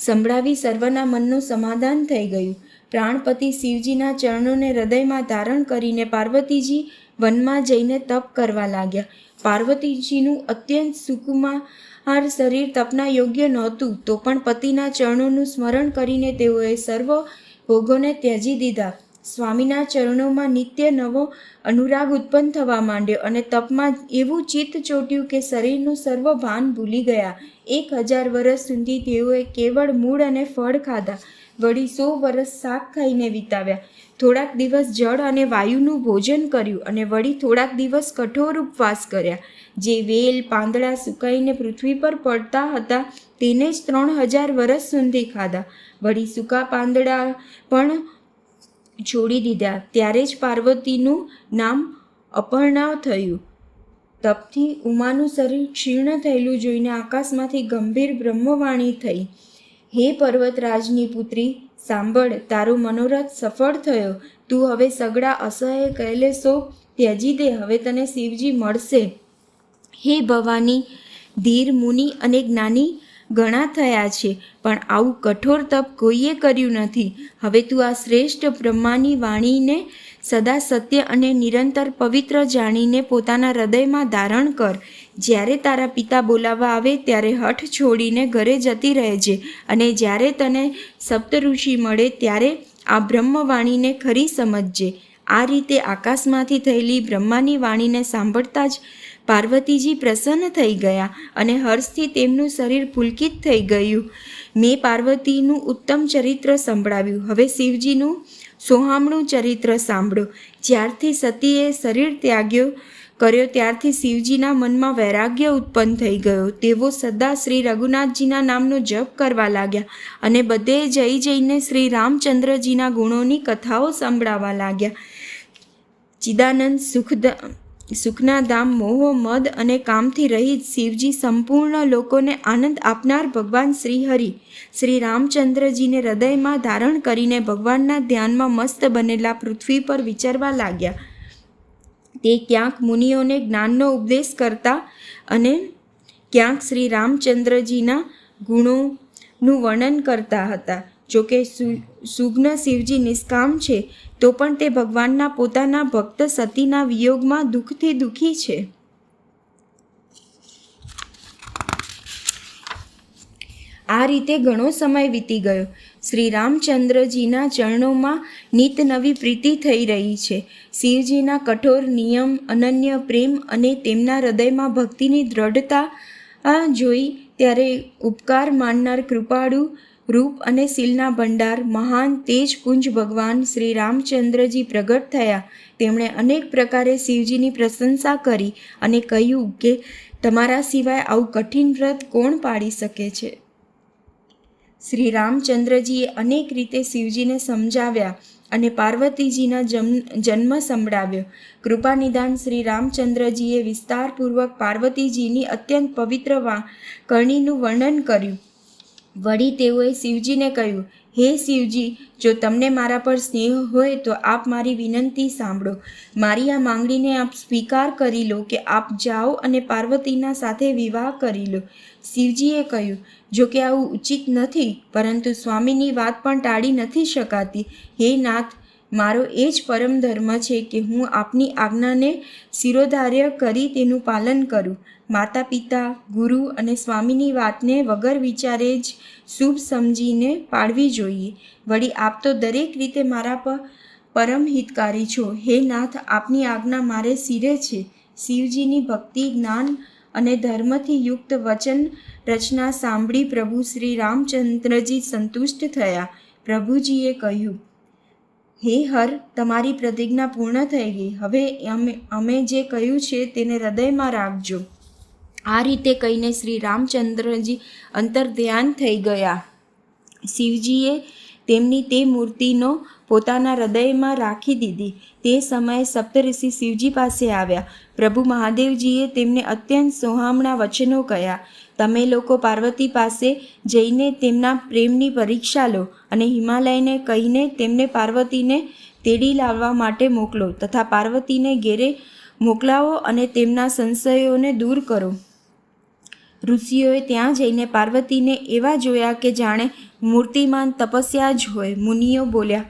સંભળાવી સર્વના મનનું સમાધાન થઈ ગયું. પ્રાણપતિ શિવજીના ચરણોને હૃદયમાં ધારણ કરીને પાર્વતીજી વનમાં જઈને તપ કરવા લાગ્યા. પાર્વતીજીનું અત્યંત સુકુમાર શરીર તપના યોગ્ય નહોતું, તો પણ પતિના ચરણોનું સ્મરણ કરીને તેઓએ સર્વ ભોગોને ત્યજી દીધા. સ્વામીના ચરણોમાં નિત્ય નવો અનુરાગ ઉત્પન્ન થવા માંડ્યો અને તપમાં એવું ચિત્ત ચોટ્યું કે શરીરનું સર્વ ભાન ભૂલી ગયા. 1000 વર્ષ સુધી તેઓએ કેવળ મૂળ અને ફળ ખાધા. વળી 100 વર્ષ શાક ખાઈને વિતાવ્યા. થોડાક દિવસ જળ અને વાયુનું ભોજન કર્યું અને વળી થોડાક દિવસ કઠોર ઉપવાસ કર્યા. જે વેલ પાંદડા સુકાઈને પૃથ્વી પર પડતા હતા તેને જ 3000 વર્ષ સુધી ખાધા. વળી સૂકા પાંદડા પણ છોડી દીધા. ત્યારે જ પાર્વતીનું નામ અપર્ણા થયું. તપથી ઉમાનું શરીર ક્ષીર્ણ થયેલું જોઈને આકાશમાંથી ગંભીર બ્રહ્મવાણી થઈ. હે પર્વતરાજની પુત્રી, સાંભળ, તારો મનોરથ સફળ થયો. તું હવે સગળા અસહ્ય કૈલેસો ત્યજી દે. હવે તને શિવજી મળશે. હે ભવાની, ધીર, મુનિ અને જ્ઞાની ઘણા થયા છે, પણ આવું કઠોર તપ કોઈએ કર્યું નથી. હવે તું આ શ્રેષ્ઠ બ્રહ્માની વાણીને સદા સત્ય અને નિરંતર પવિત્ર જાણીને પોતાના હૃદયમાં ધારણ કર. જ્યારે તારા પિતા બોલાવવા આવે ત્યારે હઠ છોડીને ઘરે જતી રહેજે અને જ્યારે તને સપ્તઋષિ મળે ત્યારે આ બ્રહ્મવાણીને ખરી સમજજે. આ રીતે આકાશમાંથી થયેલી બ્રહ્માની વાણીને સાંભળતા જ પાર્વતીજી પ્રસન્ન થઈ ગયા અને હર્ષથી તેમનું શરીર પુલકિત થઈ ગયું. મેં પાર્વતીનું ઉત્તમ ચરિત્ર સંભળાવ્યું. હવે શિવજીનું 100મું ચરિત્ર સાંભળો. જ્યારથી સતીએ શરીર ત્યાગ્યો કર્યો ત્યારથી શિવજીના મનમાં વૈરાગ્ય ઉત્પન્ન થઈ ગયો. તેઓ સદા શ્રી રઘુનાથજીના નામનો જપ કરવા લાગ્યા અને બધે જઈને શ્રી રામચંદ્રજીના ગુણોની કથાઓ સંભળાવવા લાગ્યા. ચિદાનંદ સુખના ધામ, મોહ મદ અને કામથી રહિત શિવજી સંપૂર્ણ લોકોને આનંદ આપનાર ભગવાન શ્રીહરિ શ્રી રામચંદ્રજીને હૃદયમાં ધારણ કરીને ભગવાનના ધ્યાનમાં મસ્ત બનેલા પૃથ્વી પર વિચરવા લાગ્યા. તે ક્યાંક મુનિઓને જ્ઞાનનો ઉપદેશ કરતા અને ક્યાંક શ્રી રામચંદ્રજીના ગુણોનું વર્ણન કરતા હતા. જોકે સુગ્ન શિવજી નિષ્કામ છે, તો પણ તે ભગવાનના પોતાના ભક્ત સતીના વિયોગમાં દુઃખથી દુઃખી છે. આ રીતે ઘણો સમય વીતી ગયો. શ્રી રામચંદ્રજીના ચરણોમાં નિત નવી પ્રીતિ થઈ રહી છે. શિવજીના કઠોર નિયમ, અનન્ય પ્રેમ અને તેમના હૃદયમાં ભક્તિની દ્રઢતા જોઈ ત્યારે ઉપકાર માનનાર કૃપાળુ રૂપ અને શીલના ભંડાર મહાન તેજપુંજ ભગવાન શ્રી રામચંદ્રજી પ્રગટ થયા. તેમણે અનેક પ્રકારે શિવજીની પ્રશંસા કરી અને કહ્યું કે તમારા સિવાય આવું કઠિન વ્રત કોણ પાડી શકે છે. શ્રી રામચંદ્રજીએ અનેક રીતે શિવજીને સમજાવ્યા અને પાર્વતીજીના જન્મ સંભળાવ્યો. કૃપાનિદાન શ્રી રામચંદ્રજીએ વિસ્તારપૂર્વક પાર્વતીજીની અત્યંત પવિત્ર કરણીનું વર્ણન કર્યું. વળી તેઓએ શિવજીને કહ્યું, હે શિવજી, જો તમને મારા પર સ્નેહ હોય તો આપ મારી વિનંતી સાંભળો. મારી આ માંગણીને આપ સ્વીકાર કરી લો કે આપ જાઓ અને પાર્વતીના સાથે વિવાહ કરી લો. શિવજીએ કહ્યું, જો કે આવું ઉચિત નથી, પરંતુ સ્વામીની વાત પણ ટાળી નથી શકાતી. હે નાથ, મારો એ જ પરમ ધર્મ છે કે હું આપની આજ્ઞાને શિરોધાર્ય કરી તેનું પાલન કરું. માતા પિતા, ગુરુ અને સ્વામીની વાતને વગર વિચારે જ શુભ સમજીને પાળવી જોઈએ. વળી આપ તો દરેક રીતે મારા પરમ હિતકારી છો. હે નાથ, આપની આજ્ઞા મારે શિરે છે. શિવજીની ભક્તિ, જ્ઞાન અને ધર્મથી યુક્ત વચન રચના સાંભળી પ્રભુ શ્રી રામચંદ્રજી સંતુષ્ટ થયા. પ્રભુજીએ કહ્યું, હે હર, તમારી પ્રતિજ્ઞા પૂર્ણ થઈ ગઈ. હવે અમે જે કહ્યું છે તેને હૃદયમાં રાખજો. આ રીતે કહીને શ્રી રામચંદ્રજી અંતર્ધ્યાન થઈ ગયા. શિવજીએ તેમની તે મૂર્તિનો પોતાના હૃદયમાં રાખી દીધી. તે સમયે સપ્તઋષિ શિવજી પાસે આવ્યા. પ્રભુ મહાદેવજીએ તેમને અત્યંત સોહામણા વચનો કહ્યા. તમે લોકો પાર્વતી પાસે જઈને તેમના પ્રેમની પરીક્ષા લો અને હિમાલયને કહીને તેમને પાર્વતીને તેડી લાવવા માટે મોકલો તથા પાર્વતીને ઘેરે મોકલાવો અને તેમના સંશયોને દૂર કરો. ઋષિઓએ ત્યાં જઈને પાર્વતીને એવા જોયા કે જાણે મૂર્તિમાન તપસ્યા જ હોય. મુનિઓ બોલ્યા,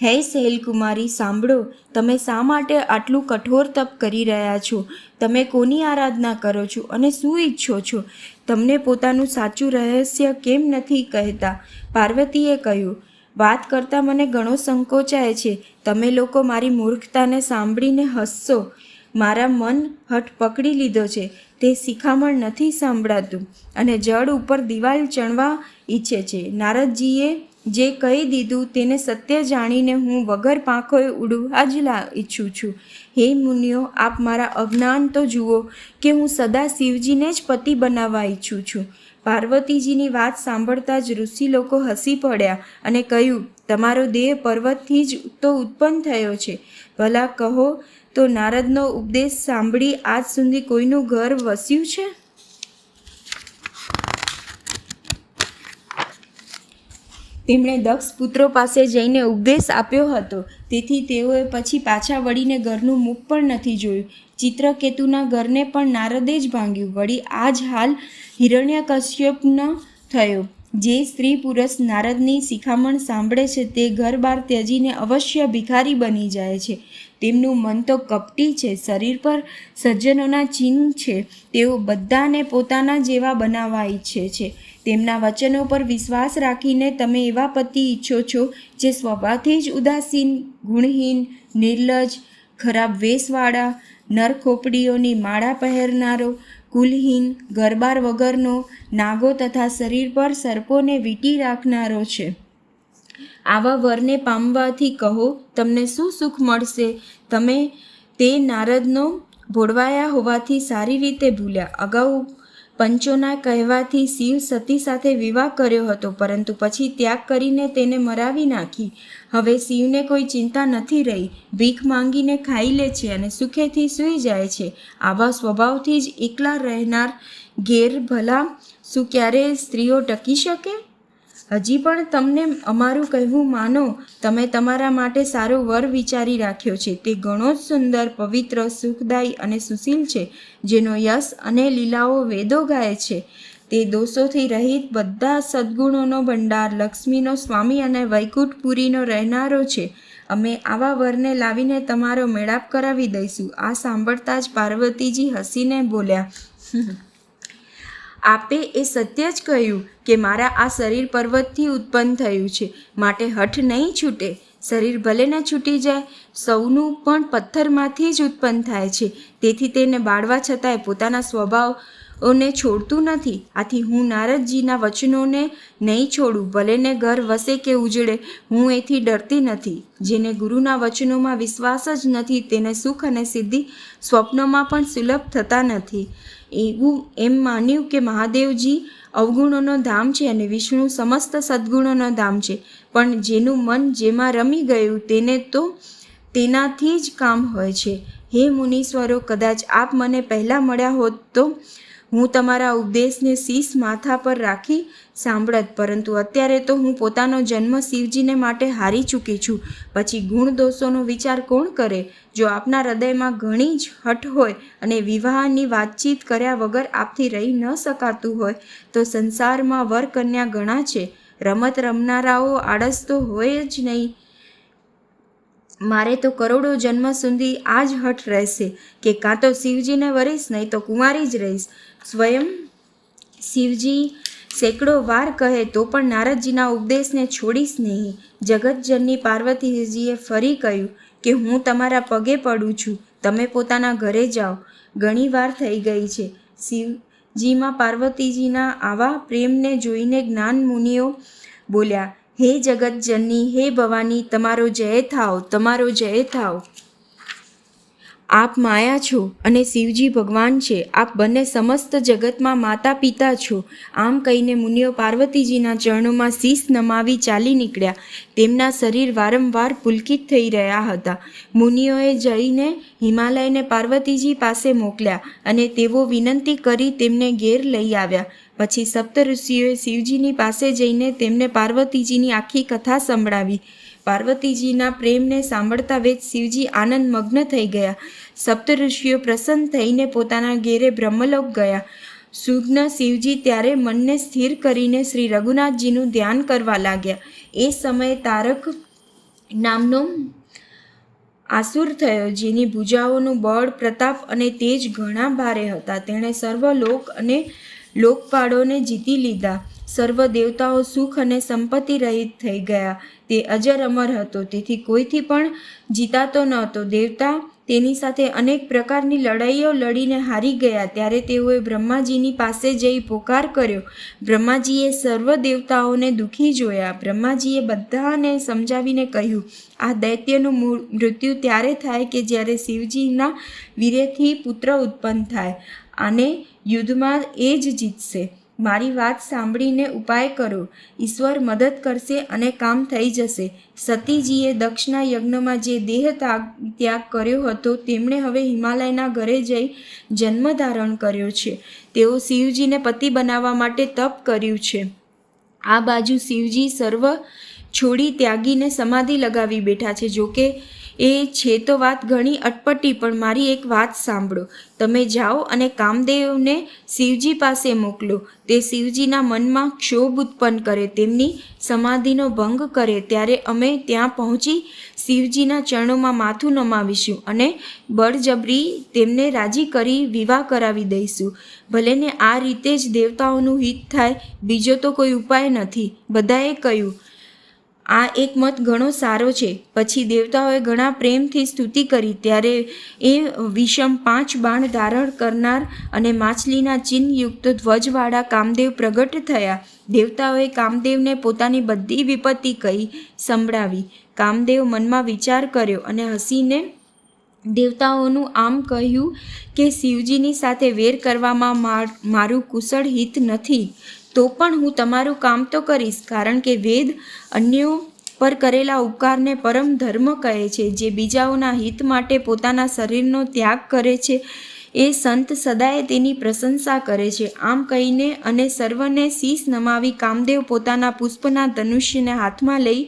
હે શૈલકુમારી, સાંભળો, તમે શા માટે આટલું કઠોર તપ કરી રહ્યા છો? તમે કોની આરાધના કરો છો અને શું ઈચ્છો છો? તમને પોતાનું સાચું રહસ્ય કેમ નથી કહેતા? પાર્વતીએ કહ્યું, વાત કરતાં મને ઘણો સંકોચાય છે. તમે લોકો મારી મૂર્ખતાને સાંભળીને હસશો. મારા મન હઠ પકડી લીધો છે. તે શિખામણ નથી સાંભળાતું અને જળ ઉપર દિવાલ ચણવા ઈચ્છે છે. નારદજીએ જે કહી દીધું તેને સત્ય જાણીને હું વગર પાંખોએ ઉડવા જ ઈચ્છું છું. હે મુનિઓ, આપ મારા અજ્ઞાન તો જુઓ કે હું સદા શિવજીને જ પતિ બનાવવા ઈચ્છું છું. પાર્વતીજીની વાત સાંભળતા જ ઋષિ લોકો હસી પડ્યા અને કહ્યું, તમારો દેહ પર્વતથી જ તો ઉત્પન્ન થયો છે. ભલા કહો તો નારદનો ઉપદેશ સાંભળી આજ સુધી કોઈનું ઘર વસ્યું છે? તેમણે દક્ષ પુત્રો પાસે જઈને ઉપદેશ આપ્યો હતો. તેથી તેઓએ પછી પાછા વળીને ઘરનું મુખ પણ નથી જોયું. ચિત્રકેતુના ઘરને પણ નારદે જ ભાંગ્યું. વળી આ જ હાલ હિરણ્યકશ્યપનો થયો. જે સ્ત્રી પુરુષ નારદની શિખામણ સાંભળે છે તે ઘર બાર ત્યજીને અવશ્ય ભિખારી બની જાય છે. તેમનું મન તો કપટી છે. શરીર પર સજ્જનોના ચિહ્ન છે. તેઓ બધાને પોતાના જેવા બનાવવા ઈચ્છે છે. તેમના વચનો પર વિશ્વાસ રાખીને તમે એવા પતિ ઈચ્છો છો જે સ્વભાવથી જ ઉદાસીન, ગુણહીન, નિર્લજ્જ, ખરાબ વેશવાળા, નરખોપડીઓની માળા પહેરનારો, કુલહીન, ઘરબાર વગરનો, નાગો તથા શરીર પર સર્પોને વીંટી રાખનારો છે. આવા વરને પામવાથી કહો, તમને શું સુખ મળશે? તમે તે નારદનો ભોળવાયા હોવાથી સારી રીતે ભૂલ્યા. અગાઉ પંચોના કહેવાથી શિવ સતી સાથે વિવાહ કર્યો હતો, પરંતુ પછી ત્યાગ કરીને તેને મરાવી નાખી. હવે શિવને કોઈ ચિંતા નથી રહી. ભીખ માંગીને ખાઈ લે છે અને સુખેથી સૂઈ જાય છે. આવા સ્વભાવથી જ એકલા રહેનાર ઘેર ભલા શું ક્યારેય સ્ત્રીઓ ટકી શકે? હજી પણ તમને અમારું કહેવું માનો. તમે તમારા માટે સારો વર વિચારી રાખ્યો છે. તે ઘણો જ સુંદર, પવિત્ર, સુખદાયી અને સુશીલ છે, જેનો યશ અને લીલાઓ વેદો ગાય છે. તે દોષોથી રહિત, બધા સદ્ગુણોનો ભંડાર, લક્ષ્મીનો સ્વામી અને વૈકુંઠપુરીનો રહેનારો છે. અમે આવા વરને લાવીને તમારો મેળાપ કરાવી દઈશું. આ સાંભળતા જ પાર્વતીજી હસીને બોલ્યા, આપે એ સત્ય જ કહ્યું કે મારા આ શરીર પર્વતથી ઉત્પન્ન થયું છે, માટે હઠ નહીં છૂટે. શરીર ભલે ન છૂટી જાય, સૌનું પણ પથ્થરમાંથી જ ઉત્પન્ન થાય છે. તેથી તેને બાળવા છતાંય પોતાના સ્વભાવને છોડતું નથી. આથી હું નારદજીના વચનોને નહીં છોડું, ભલે ને ઘર વસે કે ઉજળે. હું એથી ડરતી નથી. જેને ગુરુના વચનોમાં વિશ્વાસ જ નથી તેને સુખ અને સિદ્ધિ સ્વપ્નોમાં પણ સુલભ થતા નથી. એવું એમ માન્યું કે મહાદેવજી અવગુણોનો ધામ છે અને વિષ્ણુ સમસ્ત સદ્ગુણોનો ધામ છે. પણ જેનું મન જેમાં રમી ગયું તેને તો તેનાથી જ કામ હોય છે. હે મુનીશ્વરો, કદાચ આપ મને પહેલાં મળ્યા હોત તો હું તમારા ઉપદેશને શીશ માથા પર રાખી સાંભળત, પરંતુ અત્યારે તો હું પોતાનો જન્મ શિવજીને માટે હારી ચૂકી છું. પછી ગુણ દોષોનો વિચાર કોણ કરે? જો આપના હૃદયમાં ઘણી જ હઠ હોય અને વિવાહની વાતચીત કર્યા વગર આપથી રહી ન શકાતું હોય તો સંસારમાં વર કન્યા ઘણા છે. રમત રમનારાઓ આળસ તો હોય જ નહીં. મારે તો કરોડો જન્મ સુધી આ જ હઠ રહેશે કે કાં તો શિવજીને વરીશ, નહીં તો કુંવારી જ રહીશ. સ્વયં શિવજી સેંકડો વાર કહે તો પણ નારદજીના ઉપદેશને છોડીશ નહીં. જગતજનની પાર્વતીજીએ ફરી કહ્યું કે હું તમારા પગે પડું છું, તમે પોતાના ઘરે જાઓ. ઘણી વાર થઈ ગઈ છે. શિવજીમાં પાર્વતીજીના આવા પ્રેમને જોઈને જ્ઞાન મુનિઓ બોલ્યા, હે જગતજનની, હે ભવાની, તમારો જય થાવ, તમારો જય થાવ. આપ માયા છો અને શિવજી ભગવાન છે. આપ બંને સમસ્ત જગતમાં માતા પિતા છો. આમ કહીને મુનિઓ પાર્વતીજીના ચરણોમાં શીશ નમાવી ચાલી નીકળ્યા. તેમના શરીર વારંવાર પુલકિત થઈ રહ્યા હતા. મુનિઓએ જઈને હિમાલયને પાર્વતીજી પાસે મોકલ્યા અને તેઓ વિનંતી કરી તેમને ઘેર લઈ આવ્યા. પછી સપ્તઋષિઓએ શિવજીની પાસે જઈને તેમને પાર્વતીજીની આખી કથા સંભળાવી. પાર્વતીજીના પ્રેમને સાંભળતા વેદ શિવજી આનંદ મગ્ન થઈ ગયા. સપ્તઋષિઓ પ્રસન્ન થઈને પોતાના ઘેરે બ્રહ્મલોક ગયા. સુજ્ઞ શિવજી ત્યારે મનને સ્થિર કરીને શ્રી રઘુનાથજીનું ધ્યાન કરવા લાગ્યા. એ સમયે તારક નામનો આસુર થયો, જેની ભુજાઓનું બળ, પ્રતાપ અને તેજ ઘણા ભારે હતા. તેણે સર્વ લોક અને લોકપાળોને જીતી લીધા. સર્વ દેવતાઓ સુખ અને સંપત્તિ રહિત થઈ ગયા. તે અજર અમર હતો, તેથી કોઈથી પણ જીતાતો ન હતો. દેવતા તેની સાથે અનેક પ્રકારની લડાઈઓ લડીને હારી ગયા. ત્યારે તેઓએ બ્રહ્માજીની પાસે જઈ પોકાર કર્યો. બ્રહ્માજીએ સર્વ દેવતાઓને દુઃખી જોયા. બ્રહ્માજીએ બધાને સમજાવીને કહ્યું, આ દૈત્યનું મૃત્યુ ત્યારે થાય કે જ્યારે શિવજીના વીર્યથી પુત્ર ઉત્પન્ન થાય. આને યુદ્ધમાં એ જ જીતશે. મારી વાત સાંભળીને ઉપાય કરો. ઈશ્વર મદદ કરશે અને કામ થઈ જશે. સતીજીએ દક્ષના યજ્ઞમાં જે દેહ ત્યાગ કર્યો હતો તેમણે હવે હિમાલયના ઘરે જઈ જન્મ ધારણ કર્યો છે. તેઓ શિવજીને પતિ બનાવવા માટે તપ કર્યું છે. આ બાજુ શિવજી સર્વ છોડી ત્યાગીને સમાધિ લગાવી બેઠા છે. જોકે એ છે તો વાત ઘણી અટપટી, પણ મારી એક વાત સાંભળો. તમે જાઓ અને કામદેવને શિવજી પાસે મોકલો. તે શિવજીના મનમાં ક્ષોભ ઉત્પન્ન કરે, તેમની સમાધિનો ભંગ કરે. ત્યારે અમે ત્યાં પહોંચી શિવજીના ચરણોમાં માથું નમાવીશું અને બળજબરી તેમને રાજી કરી વિવાહ કરાવી દઈશું. ભલે ને આ રીતે જ દેવતાઓનું હિત થાય, બીજો તો કોઈ ઉપાય નથી. બધાએ કહ્યું, આ એક મત ઘણો સારો છે. પછી દેવતાઓએ ઘણા પ્રેમથી સ્તુતિ કરી. ત્યારે એ વિષમ 5 બાણ ધારણ કરનાર અને માછલીના ચિહ્નયુક્ત ધ્વજવાળા કામદેવ પ્રગટ થયા. દેવતાઓએ કામદેવને પોતાની બધી વિપત્તિ કહી સંભળાવી. કામદેવ મનમાં વિચાર કર્યો અને હસીને દેવતાઓનું આમ કહ્યું કે શિવજીની સાથે વેર કરવામાં મારું કુશળ હિત નથી. તો પણ હું તમારું કામ તો કરીશ, કારણ કે વેદ અન્યો પર કરેલા ઉપકારને પરમ ધર્મ કહે છે. જે બીજાઓના હિત માટે પોતાના શરીરનો ત્યાગ કરે છે એ સંત સદાય તેની પ્રશંસા કરે છે. આમ કહીને અને સર્વને શીશ નમાવી કામદેવ પોતાના પુષ્પના ધનુષ્યને હાથમાં લઈ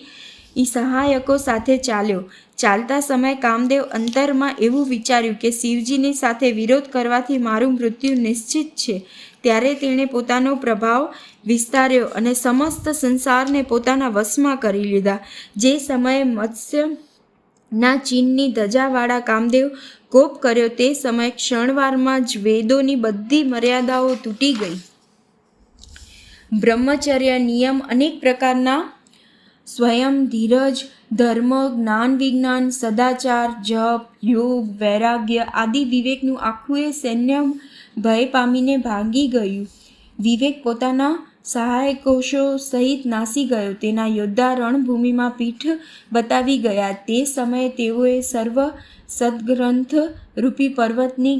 સહાયકો સાથે ચાલ્યો. ચાલતા સમયે કામદેવ અંતરમાં એવું વિચાર્યું કે શિવજીની સાથે વિરોધ કરવાથી મારું મૃત્યુ નિશ્ચિત છે. ત્યારે તેણે પોતાનો પ્રભાવ વિસ્તાર્યો અને સમસ્ત સંસારને પોતાના વશમાં કરી લીધા. જે સમયે મત્સ્યના ચિહ્નની ધજાવાળા કામદેવ કોપ કર્યો તે સમયે ક્ષણવારમાં જ વેદોની બધી મર્યાદાઓ તૂટી ગઈ. બ્રહ્મચર્ય, નિયમ, અનેક પ્રકારના સ્વયં, ધીરજ, ધર્મ, જ્ઞાન, વિજ્ઞાન, સદાચાર, જપ, યોગ, વૈરાગ્ય આદિ વિવેકનું આખું એ સૈન્ય ભય પામીને ભાગી ગયું. વિવેક પોતાના સહાયકોશો સહિત નાસી ગયો. તેના યોદ્ધા રણભૂમિમાં પીઠ બતાવી ગયા. તે સમયે તેઓએ સર્વ સદગ્રંથ રૂપી પર્વતની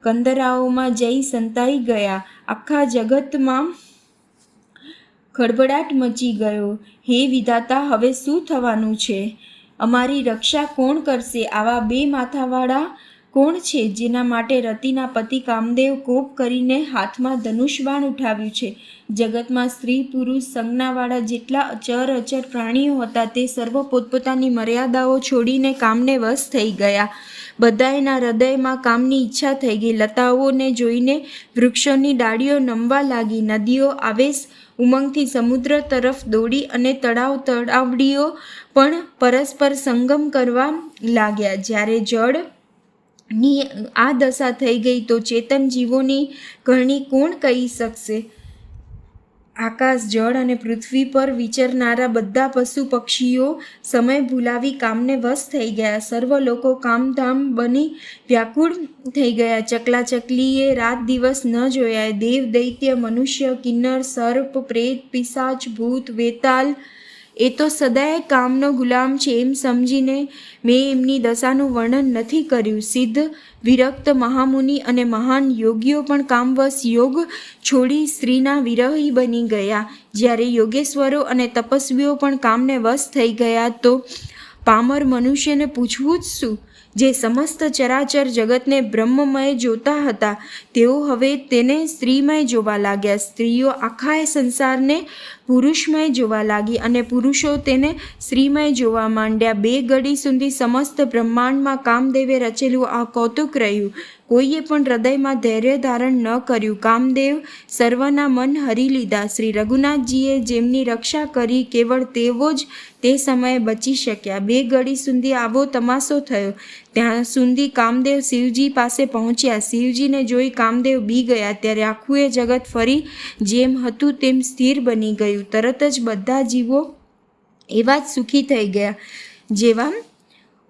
કંદરાઓમાં જઈ સંતાઈ ગયા. આખા જગતમાં ખળભળાટ મચી ગયો. હે વિધાતા, હવે શું થવાનું છે? અમારી રક્ષા કોણ કરશે? આવા 2 માથાવાળા કોણ છે જેના માટે રતિના પતિ કામદેવ કોપ કરીને હાથમાં ધનુષબાણ ઉઠાવ્યું છે? જગતમાં સ્ત્રી પુરુષ સંજ્ઞાવાળા જેટલા ચર અચર પ્રાણીઓ હતા તે સર્વ પોતપોતાની મર્યાદાઓ છોડીને કામને વશ થઈ ગયા. બધાયના હૃદયમાં કામની ઈચ્છા થઈ ગઈ. લતાઓને જોઈને વૃક્ષોની ડાળીઓ નમવા લાગી. નદીઓ આવેશ ઉમંગથી સમુદ્ર તરફ દોડી અને તળાવડીઓ પણ પરસ્પર સંગમ કરવા લાગ્યા. જ્યારે જળની આ દશા થઈ ગઈ તો ચેતન જીવોની ઘણી કોણ કહી શકશે? આકાશ, જળ અને પૃથ્વી પર વિચરનારા બધા પશુ પક્ષીઓ સમય ભૂલાવી કામને વશ થઈ ગયા. સર્વ લોકો કામધામ બની વ્યાકુળ થઈ ગયા. ચકલા ચકલીએ રાત દિવસ ન જોયા. દેવ દૈત્ય મનુષ્ય કિન્નર સર્પ પ્રેત પિશાચ ભૂત વેતાલ એ તો સદાય કામનો ગુલામ છે એમ સમજીને મેં એમની દશાનું વર્ણન નથી કર્યું. સિદ્ધ વિરક્ત મહામુનિ અને મહાન યોગીઓ પણ કામવશ યોગ છોડી સ્ત્રીના વિરહી બની ગયા. જ્યારે યોગેશ્વરો અને તપસ્વીઓ પણ કામને વશ થઈ ગયા તો પામર મનુષ્યને પૂછવું જ શું? જે સમસ્ત ચરાચર જગતને બ્રહ્મમય જોતા હતા તેઓ હવે તેને સ્ત્રીમય જોવા લાગ્યા. સ્ત્રીઓ આખા સંસારને પુરુષમય જોવા લાગી અને પુરુષો તેને સ્ત્રીમય જોવા માંડ્યા. 2 ઘડી સુધી સમસ્ત બ્રહ્માંડમાં કામદેવે રચેલું આ કૌતુક રહ્યું. કોઈએ પણ હૃદયમાં ધૈર્ય ધારણ ન કર્યું. કામદેવ સર્વના મન હરી લીધા. શ્રી રઘુનાથજીએ જેમની રક્ષા કરી કેવળ તેઓ જ તે સમયે બચી શક્યા. 2 ઘડી સુધી આવો તમાશો થયો. ત્યાં સુધી કામદેવ શિવજી પાસે પહોંચ્યા. શિવજીને જોઈ કામદેવ બી ગયા. ત્યારે આખું એ જગત ફરી જેમ હતું તેમ સ્થિર બની ગયું. તરત જ બધા જીવો એવા જ સુખી થઈ ગયા જેવા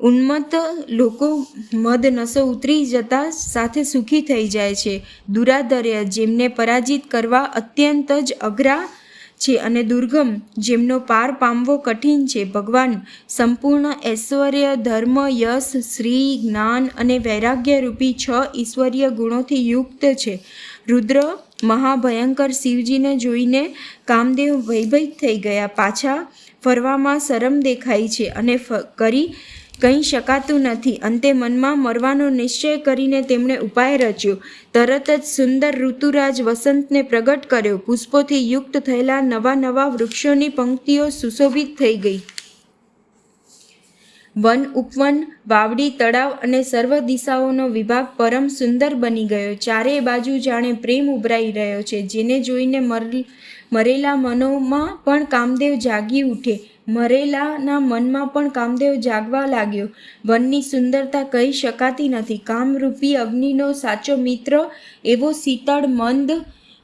ઉન્મત્ત લોકો મદ નશો ઉતરી જતા સાથે સુખી થઈ જાય છે. દુરાધર્ય જેમને પરાજિત કરવા અત્યંત જ અઘરા છે અને દુર્ગમ જેમનો પાર પામવો કઠિન છે. ભગવાન સંપૂર્ણ ઐશ્વર્ય ધર્મ યશ શ્રી જ્ઞાન અને વૈરાગ્ય રૂપી 6 ઈશ્વરીય ગુણોથી યુક્ત છે. રુદ્ર મહાભયંકર શિવજીને જોઈને કામદેવ ભયભીત થઈ ગયા. પાછા ફરવામાં શરમ દેખાય છે અને કરી કંઈ શકાતું નથી. અંતે મનમાં મરવાનો નિશ્ચય કરીને તેમણે ઉપાય રચ્યો. તરત જ સુંદર ઋતુરાજ વસંતને પ્રગટ કર્યો. પુષ્પોથી યુક્ત થયેલા નવા વૃક્ષોની પંક્તિઓ સુશોભિત થઈ ગઈ. વન ઉપવન વાવડી તળાવ અને સર્વ દિશાઓનો વિભાગ પરમ સુંદર બની ગયો. ચારે બાજુ જાણે પ્રેમ ઉભરાઈ રહ્યો છે. જેને જોઈને મરેલા મનોમાં પણ કામદેવ જાગી ઉઠે. મરેલાના મનમાં પણ કામદેવ જાગવા લાગ્યો. વનની સુંદરતા કહી શકાતી નથી. કામરૂપી અગ્નિનો સાચો મિત્ર એવો શીતળ મંદ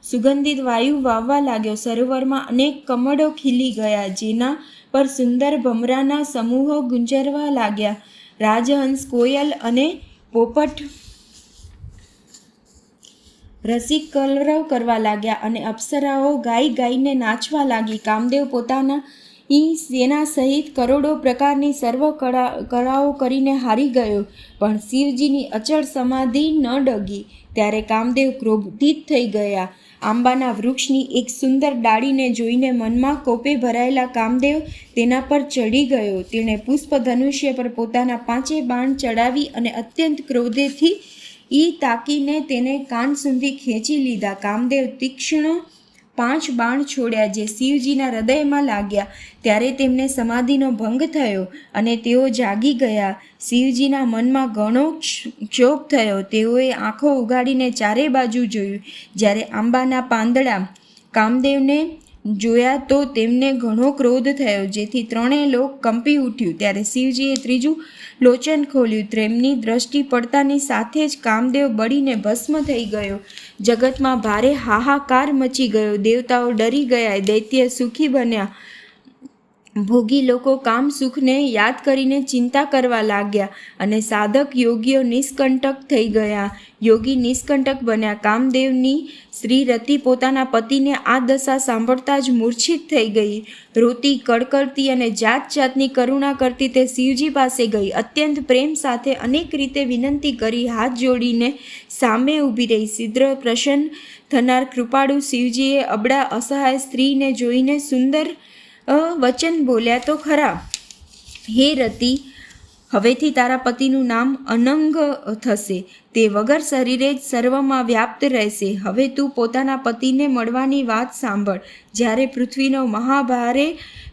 સુગંધિત વાયુ વાવવા લાગ્યો. સરોવરમાં અનેક કમળો ખીલી ગયા જેના પર સુંદર ભમરાના સમૂહો ગુંજરવા લાગ્યા. રાજહંસ કોયલ અને પોપટ રસિક કલરવ કરવા લાગ્યા અને અપ્સરાઓ ગાઈને નાચવા લાગી. કામદેવ પોતાના સેના સહિત કરોડો પ્રકારની સર્વ કળાઓ કરીને હારી ગયો પણ શિવજીની અચળ સમાધિ ન ડગી. ત્યારે કામદેવ ક્રોધિત થઈ ગયા. આંબાના વૃક્ષની એક સુંદર ડાળીને જોઈને મનમાં કોપે ભરાયેલા કામદેવ તેના પર ચડી ગયો. તેણે પુષ્પ ધનુષ્ય પર પોતાના 5 બાણ ચડાવી અને અત્યંત ક્રોધેથી તાકીને તેને કાન સુધી ખેંચી લીધા. કામદેવ તીક્ષ્ણ 5 બાણ છોડ્યા જે શિવજીના હૃદયમાં લાગ્યા. ત્યારે તેમને સમાધિનો ભંગ થયો અને તેઓ જાગી ગયા. શિવજીના મનમાં ઘણો ક્ષોભ થયો. તેઓએ આંખો ઉઘાડીને ચારે બાજુ જોયું. જ્યારે આંબાના પાંદડા કામદેવને જોયા તો તેમને ઘણો ક્રોધ થયો જેથી 3 લોક કંપી ઉઠ્યું. ત્યારે શિવજીએ ત્રીજું લોચન ખોલ્યું. તેમની દ્રષ્ટિ પડતાની સાથે જ કામદેવ બળીને ભસ્મ થઈ ગયો. જગતમાં ભારે હાહાકાર મચી ગયો. દેવતાઓ ડરી ગયા. દૈત્ય સુખી બન્યા. ભોગી લોકો કામ સુખને યાદ કરીને ચિંતા કરવા લાગ્યા અને સાધક યોગીઓ નિષ્કંટક થઈ ગયા. યોગી નિષ્કંટક બન્યા. કામદેવની સ્ત્રી રતિ પોતાના પતિને આ દશા સાંભળતા જ મૂર્છિત થઈ ગઈ. રોતી કડકડતી અને જાતની કરુણા કરતી તે શિવજી પાસે ગઈ. અત્યંત પ્રેમ સાથે અનેક રીતે વિનંતી કરી. હાથ જોડીને સામે ઊભી રહી. શીઘ્ર પ્રસન્ન થનાર કૃપાળુ શિવજીએ અબળા અસહાય સ્ત્રીને જોઈને સુંદર વચન બોલ્યા તો ખરા. હે રતિ, હવેથી તારા પતિનું નામ અનંગ થશે. તે વગર શરીરે જ સર્વમાં વ્યાપ્ત રહેશે. હવે તું પોતાના પતિને મળવાની વાત સાંભળ. જ્યારે પૃથ્વીનો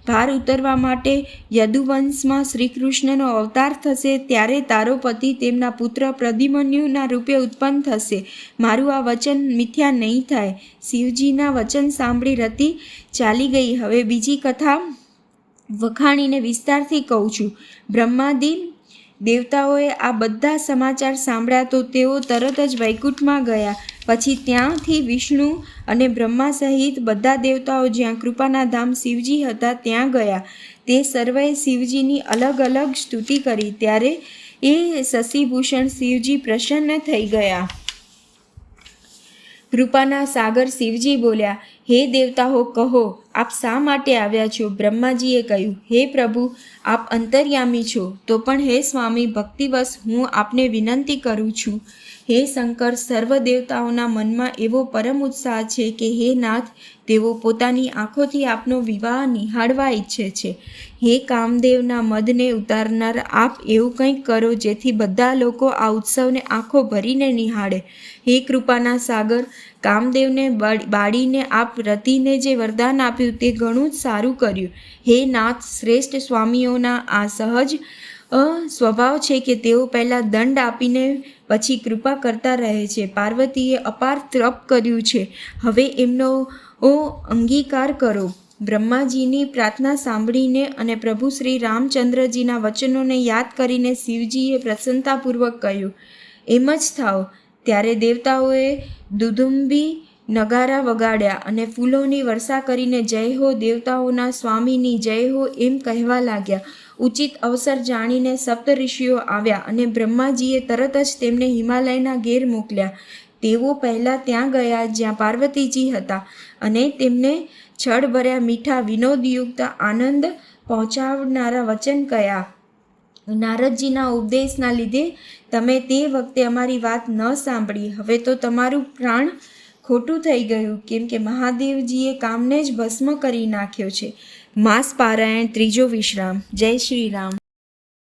ભાર ઉતરવા માટે યદુવંશમાં શ્રીકૃષ્ણનો અવતાર થશે ત્યારે તારો પતિ તેમના પુત્ર પ્રદ્યુમ્નના રૂપે ઉત્પન્ન થશે. મારું આ વચન મિથ્યા નહીં થાય. શિવજીના વચન સાંભળી રતિ ચાલી ગઈ. હવે બીજી કથા વખાણીને વિસ્તારથી કહું છું. બ્રહ્માદિ દેવતાઓએ આ બધા સમાચાર સાંભળ્યા તો તેઓ તરત જ વૈકુંઠમાં ગયા. પછી ત્યાંથી વિષ્ણુ અને બ્રહ્મા સહિત બધા દેવતાઓ જ્યાં કૃપાના ધામ શિવજી હતા ત્યાં ગયા. તે સર્વેએ શિવજીની અલગ અલગ સ્તુતિ કરી. ત્યારે એ શશિભૂષણ શિવજી પ્રસન્ન થઈ ગયા. કૃપાના સાગર શિવજી બોલ્યા, હે દેવતાઓ, કહો આપ શા માટે આવ્યા છો? બ્રહ્માજીએ કહ્યું, હે પ્રભુ, આપ અંતર્યામી છો, તો પણ હે સ્વામી, ભક્તિવશ હું આપને વિનંતી કરું છું. હે શંકર, સર્વ દેવતાઓના મનમાં એવો પરમ ઉત્સાહ છે કે હે નાથ, તેઓ પોતાની આંખોથી આપનો વિવાહ નિહાળવા ઈચ્છે છે. હે કામદેવના મદને ઉતારનાર, આપ એવું કંઈક કરો જેથી બધા લોકો આ ઉત્સવને આંખો ભરીને નિહાળે. હે કૃપાના સાગર, કામદેવને બાળીને આપ રતિને જે વરદાન આપ્યું તે ઘણું જ સારું કર્યું. હે નાથ, શ્રેષ્ઠ સ્વામીઓના આ સહજ સ્વભાવ છે કે તેઓ પહેલાં દંડ આપીને પછી કૃપા કરતા રહે છે. પાર્વતીએ અપાર તપ કર્યું છે, હવે એમનો અંગીકાર કરો. બ્રહ્માજીની પ્રાર્થના સાંભળીને અને પ્રભુ શ્રી રામચંદ્રજીના વચનોને યાદ કરીને શિવજીએ પ્રસન્નતાપૂર્વક કહ્યું, એમ જ થાવ. ત્યારે દેવતાઓએ દુદુંબી નગારા વગાડ્યા અને ફૂલોની વર્ષા કરીને જય હો દેવતાઓના સ્વામીની જય હો એમ કહેવા લાગ્યા. ઉચિત અવસર જાણીને સપ્તઋષિઓ આવ્યા અને બ્રહ્માજીએ તરત જ તેમને હિમાલયના ઘેર મોકલ્યા. તેઓ પહેલાં ત્યાં ગયા જ્યાં પાર્વતીજી હતા અને તેમને છળભર્યા મીઠા વિનોદયુક્ત આનંદ પહોંચાડનારા વચન કહ્યા. નારદજીના ઉપદેશના લીધે તમે તે વખતે અમારી વાત ન સાંભળી. હવે તો તમારું પ્રાણ ખોટું થઈ ગયું, કેમ કે મહાદેવજીએ કામને જ ભસ્મ કરી નાખ્યો છે. માસ પારાયણ ત્રીજો વિશ્રામ. જય શ્રી રામ.